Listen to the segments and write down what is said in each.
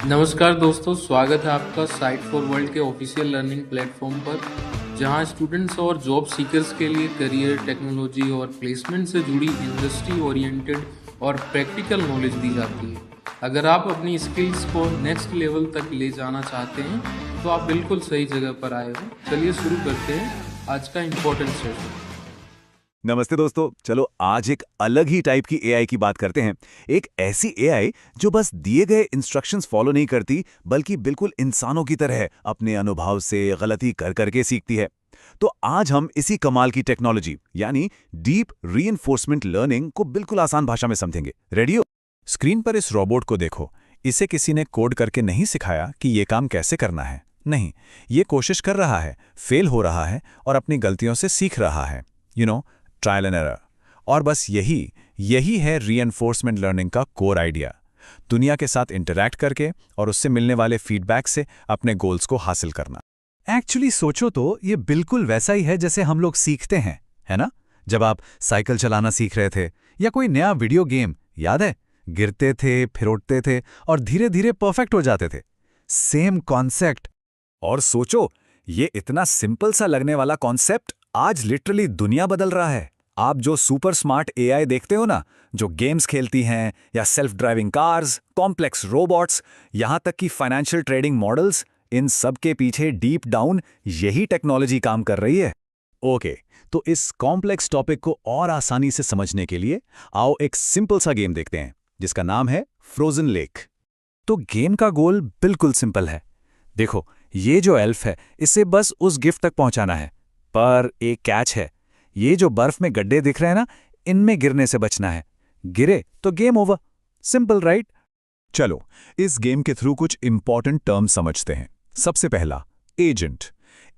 नमस्कार दोस्तों, स्वागत है आपका साइट फॉर वर्ल्ड के ऑफिशियल लर्निंग प्लेटफॉर्म पर, जहां स्टूडेंट्स और जॉब सीकर्स के लिए करियर, टेक्नोलॉजी और प्लेसमेंट से जुड़ी इंडस्ट्री ओरिएंटेड और प्रैक्टिकल नॉलेज दी जाती है। अगर आप अपनी स्किल्स को नेक्स्ट लेवल तक ले जाना चाहते हैं तो आप बिल्कुल सही जगह पर आए हो। चलिए शुरू करते हैं आज का इम्पोर्टेंट सेशन। नमस्ते दोस्तों, चलो आज एक अलग ही टाइप की एआई की बात करते हैं। एक ऐसी एआई जो बस दिए गए इंस्ट्रक्शंस फॉलो नहीं करती, बल्कि बिल्कुल इंसानों की तरह अपने अनुभव से गलती कर करके सीखती है। तो आज हम इसी कमाल की टेक्नोलॉजी यानी डीप रीइंफोर्समेंट लर्निंग को बिल्कुल आसान भाषा में समझेंगे। रेडी हो? स्क्रीन पर इस रोबोट को देखो। इसे किसी ने कोड करके नहीं सिखाया कि ये काम कैसे करना है। नहीं, ये कोशिश कर रहा है, फेल हो रहा है और अपनी गलतियों से सीख रहा है। Trial and error. और बस यही है रीइंफोर्समेंट लर्निंग का कोर आइडिया। दुनिया के साथ इंटरैक्ट करके और उससे मिलने वाले फीडबैक से अपने गोल्स को हासिल करना। एक्चुअली सोचो तो ये बिल्कुल वैसा ही है जैसे हम लोग सीखते हैं, है ना? जब आप साइकिल चलाना सीख रहे थे या कोई नया वीडियो गेम, याद है? गिरते थे, फिर उठते थे और धीरे धीरे परफेक्ट हो जाते थे। Same concept. और सोचो, ये इतना सिंपल सा लगने वाला कॉन्सेप्ट आज लिटरली दुनिया बदल रहा है। आप जो सुपर स्मार्ट एआई देखते हो ना, जो गेम्स खेलती हैं या self driving cars, complex robots, यहां तक कि फाइनेंशियल ट्रेडिंग मॉडल्स, इन सब के पीछे डीप डाउन यही टेक्नोलॉजी काम कर रही है। ओके, तो इस कॉम्प्लेक्स टॉपिक को और आसानी से समझने के लिए आओ एक सिंपल सा गेम देखते हैं जिसका नाम है फ्रोजन लेक। तो गेम का गोल बिल्कुल सिंपल है। देखो, ये जो एल्फ है, इसे बस उस गिफ्ट तक पहुंचाना है। पर एक कैच है, ये जो बर्फ में गड्ढे दिख रहे हैं ना, इनमें गिरने से बचना है। गिरे तो गेम ओवर। Simple, right? चलो, इस गेम के थ्रू कुछ इंपॉर्टेंट टर्म्स समझते हैं। सबसे पहला, एजेंट।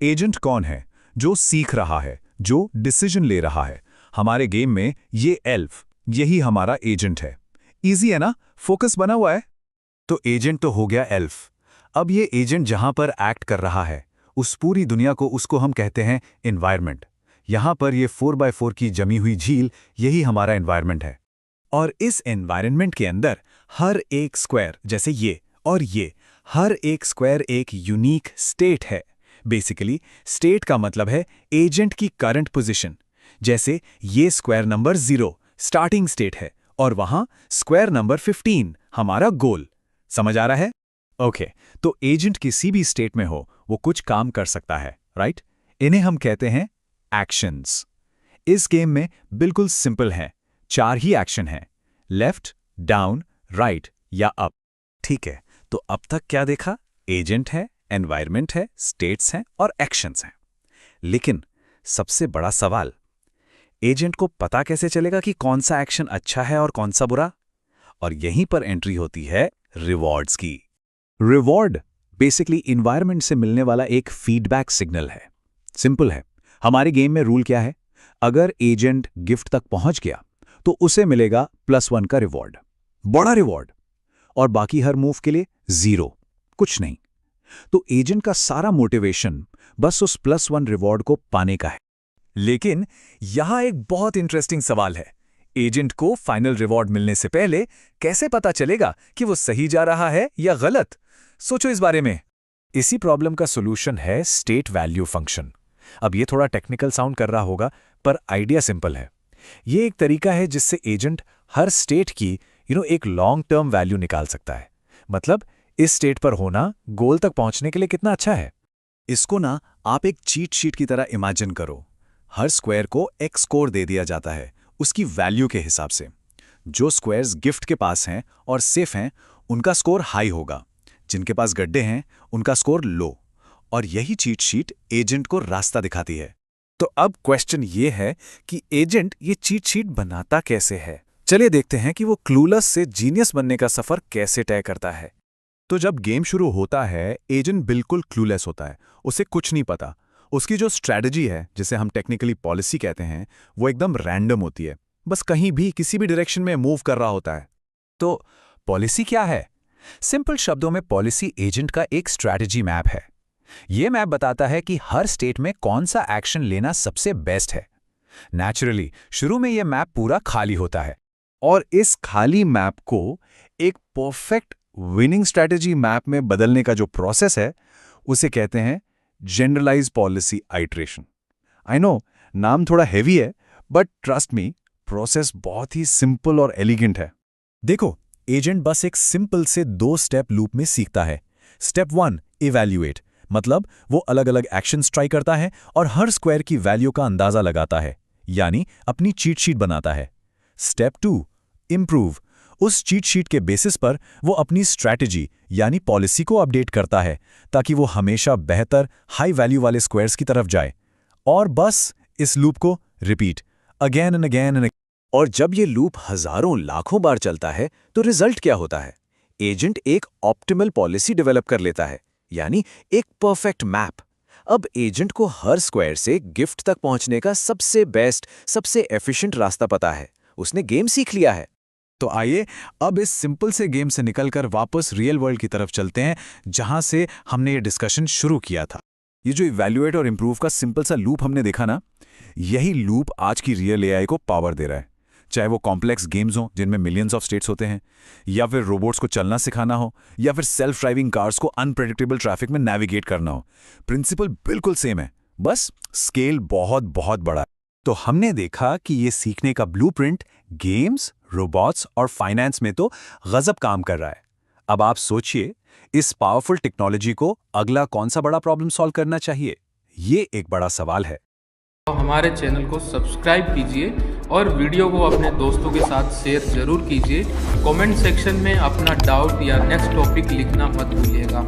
एजेंट कौन है? जो सीख रहा है, जो डिसीजन ले रहा है। हमारे गेम में ये एल्फ, यही हमारा एजेंट है। इजी है ना? फोकस बना हुआ है। तो एजेंट तो हो गया एल्फ। अब ये एजेंट जहां पर एक्ट कर रहा है, उस पूरी दुनिया को, उसको हम कहते हैं एनवायरनमेंट। यहां पर ये 4x4 की जमी हुई झील, यही हमारा एनवायरनमेंट है। और इस एनवायरनमेंट के अंदर हर एक स्क्वायर, जैसे ये और ये, हर एक स्क्वायर एक यूनिक स्टेट है। बेसिकली स्टेट का मतलब है एजेंट की करंट पोजीशन। जैसे ये स्क्वायर नंबर 0 स्टार्टिंग स्टेट है और वहां स्क्वायर नंबर 15 हमारा गोल। समझ आ रहा है? ओके, तो एजेंट किसी भी स्टेट में हो, वो कुछ काम कर सकता है, राइट? इन्हें हम कहते हैं एक्शंस। इस गेम में बिल्कुल सिंपल है, 4 ही एक्शन हैं, लेफ्ट, डाउन, राइट या अप। ठीक है, तो अब तक क्या देखा? एजेंट है, एनवायरनमेंट है, स्टेट्स हैं और एक्शंस हैं। लेकिन सबसे बड़ा सवाल, एजेंट को पता कैसे चलेगा कि कौन सा एक्शन अच्छा है और कौन सा बुरा? और यहीं पर एंट्री होती है रिवॉर्ड्स की। रिवॉर्ड बेसिकली इन्वायरमेंट से मिलने वाला एक फीडबैक सिग्नल है। सिंपल है, हमारे गेम में रूल क्या है? अगर एजेंट गिफ्ट तक पहुंच गया तो उसे मिलेगा +1 का रिवॉर्ड, बड़ा रिवॉर्ड। और बाकी हर मूव के लिए 0, कुछ नहीं। तो एजेंट का सारा मोटिवेशन बस उस +1 रिवॉर्ड को पाने का है। लेकिन यहां एक बहुत इंटरेस्टिंग सवाल है। एजेंट को फाइनल रिवॉर्ड मिलने से पहले कैसे पता चलेगा कि वो सही जा रहा है या गलत? सोचो इस बारे में। इसी प्रॉब्लम का सॉल्यूशन है स्टेट वैल्यू फंक्शन। अब ये थोड़ा टेक्निकल साउंड कर रहा होगा, पर आइडिया सिंपल है। ये एक तरीका है जिससे एजेंट हर स्टेट की एक लॉन्ग टर्म वैल्यू निकाल सकता है। मतलब इस स्टेट पर होना गोल तक पहुंचने के लिए कितना अच्छा है। इसको ना आप एक चीट शीट की तरह इमेजिन करो। हर स्क्वायर को एक स्कोर दे दिया जाता है उसकी वैल्यू के हिसाब से। जो स्क्वायर्स गिफ्ट के पास हैं और सेफ हैं, उनका स्कोर हाई होगा। जिनके पास गड्ढे हैं, उनका स्कोर लो। और यही चीट शीट एजेंट को रास्ता दिखाती है। तो अब क्वेश्चन ये है कि एजेंट ये चीट शीट बनाता कैसे है? चलिए देखते हैं कि वो क्लूलेस से जीनियस बनने का सफर कैसे तय करता है। तो जब गेम शुरू होता है, एजेंट बिल्कुल क्लूलेस होता है। उसे कुछ नहीं पता। उसकी जो स्ट्रैटेजी है, जिसे हम टेक्निकली पॉलिसी कहते हैं, वो एकदम रैंडम होती है। बस कहीं भी किसी भी डायरेक्शन में मूव कर रहा होता है। तो पॉलिसी क्या है? सिंपल शब्दों में पॉलिसी एजेंट का एक स्ट्रैटेजी मैप है। यह मैप बताता है कि हर स्टेट में कौन सा एक्शन लेना सबसे बेस्ट है। नेचुरली शुरू में यह मैप पूरा खाली होता है और इस खाली मैप को एक परफेक्ट विनिंग स्ट्रैटेजी मैप में बदलने का जो प्रोसेस है उसे कहते हैं generalized policy iteration. I know नाम थोड़ा हेवी है, बट ट्रस्ट मी, प्रोसेस बहुत ही सिंपल और एलिगेंट है। देखो, एजेंट बस एक सिंपल से 2 स्टेप लूप में सीखता है। स्टेप 1, इवैल्यूएट, मतलब वो अलग अलग एक्शंस ट्राई करता है और हर स्क्वायर की वैल्यू का अंदाजा लगाता है, यानी अपनी चीट शीट बनाता है। स्टेप 2, इम्प्रूव, उस चीट शीट के बेसिस पर वो अपनी स्ट्रैटेजी यानी पॉलिसी को अपडेट करता है ताकि वो हमेशा बेहतर हाई वैल्यू वाले स्क्वायर्स की तरफ जाए। और बस इस लूप को repeat again and again and. और जब ये लूप हजारों लाखों बार चलता है तो रिजल्ट क्या होता है? एजेंट एक ऑप्टिमल पॉलिसी डेवलप कर लेता है, यानी एक परफेक्ट मैप। अब एजेंट को हर स्क्वायर से गिफ्ट तक पहुंचने का सबसे बेस्ट, सबसे एफिशिएंट रास्ता पता है। उसने गेम सीख लिया है। तो आइए अब इस सिंपल से गेम से निकलकर वापस रियल वर्ल्ड की तरफ चलते हैं, जहां से हमने ये डिस्कशन शुरू किया था। ये जो इवैल्यूएट और इम्प्रूव का सिंपल सा लूप हमने देखा ना, यही लूप आज की रियल एआई को पावर दे रहा है। चाहे वो कॉम्प्लेक्स गेम्स हों जिनमें मिलियंस ऑफ स्टेट्स होते हैं, या फिर रोबोट्स को चलना सिखाना हो, या फिर सेल्फ ड्राइविंग कार्स को अनप्रेडिक्टेबल ट्रैफिक में नेविगेट करना हो, प्रिंसिपल बिल्कुल सेम है, बस स्केल बहुत बहुत बड़ा है। तो हमने देखा कि ये सीखने का ब्लूप्रिंट गेम्स, रोबोट्स और फाइनेंस में तो गजब काम कर रहा है। अब आप सोचिए, इस पावरफुल टेक्नोलॉजी को अगला कौन सा बड़ा प्रॉब्लम सॉल्व करना चाहिए? ये एक बड़ा सवाल है। तो हमारे चैनल को सब्सक्राइब कीजिए और वीडियो को अपने दोस्तों के साथ शेयर जरूर कीजिए। कमेंट सेक्शन में अपना डाउट या नेक्स्ट टॉपिक लिखना मत भूलिएगा।